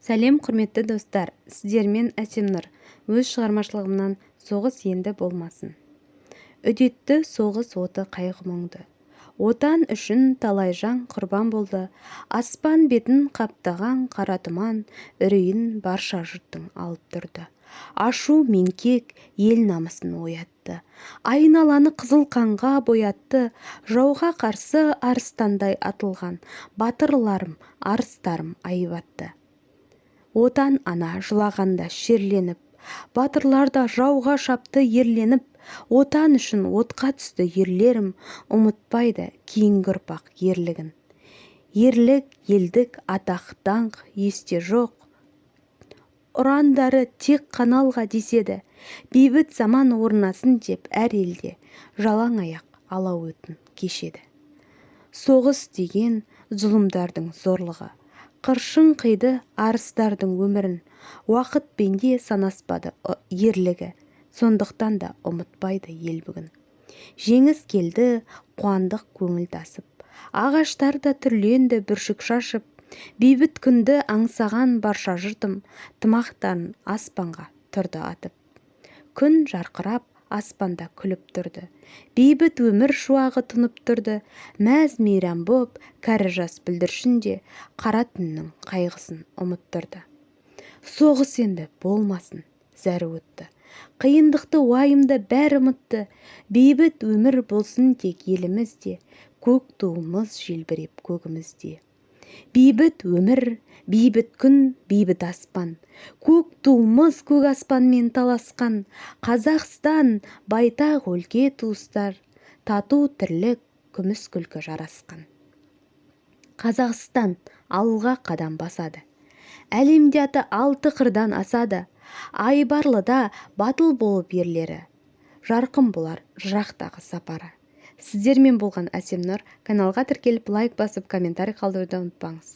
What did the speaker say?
сәлем құрметті достар, сіздермен әсемнұр. Өз шығармашылығымнан соғыс енді болмасын. Үдетті соғыс оты қайғы мұңды. Отан үшін талай жан құрбан болды. Аспан бетін қаптаған қара тұман үрейін барша жұрттың алып тұрды. Ашу менкек ел намысын оятты. Айналаны қызыл қанға боятты. Жауға қарсы арыстандай атылған батырларым, арыстарым айбатты. Отан ана жылағанда шерленіп, батырларда жауға шапты ерленіп, отан үшін отқа түсті ерлерім, ұмытпайды кейінгі ұрпақ ерлігін. Ерлік, елдік, атақ, даңқ есте жоқ. Ұрандары тек қаналға деседі, бейбіт заман орнасын деп әр елде жалаң аяқ алау өтін кешеді. Соғыс деген зұлымдардың зорлығы, қыршын қиды арыстардың өмірін, уақыт пенде санаспады ерлігі, сондықтан да ұмытпайды ел бүгін. Жеңіс келді, қуандық көңіл тасып, ағаштар да түрленді бүршік шашып, бейбіт күнді аңсаған барша жұртым, тымақтарын аспанға тұрды атып. Күн жарқырап, аспанда күліп тұрды, бейбіт өмір шуағы тұнып тұрды, мәз мейрам боп, кәрі жас бүлдіршінде қара түннің қайғысын ұмыттырды. Соғыс енді болмасын, зәрі өтті, қиындықты уайымды бәрі ұмытты, бейбіт өмір болсын тек елімізде, көк туымыз желбіреп көгімізде. Бейбіт өмір, бейбіт күн, бейбіт аспан, көк туымыз көк аспанмен таласқан, Қазақстан байтақ өлке туыстар, тату тірлік, күміс күлкі жарасқан. Қазақстан алға қадам басады, әлемде аты алты қырдан асады, айбарлыда батыл болып ерлері, жарқын болар жырақтағы сапары. Сіздермен болған әсемнұр. Каналға тіркеліп лайк басып комментарий қалдыруды ұмытпаңыз.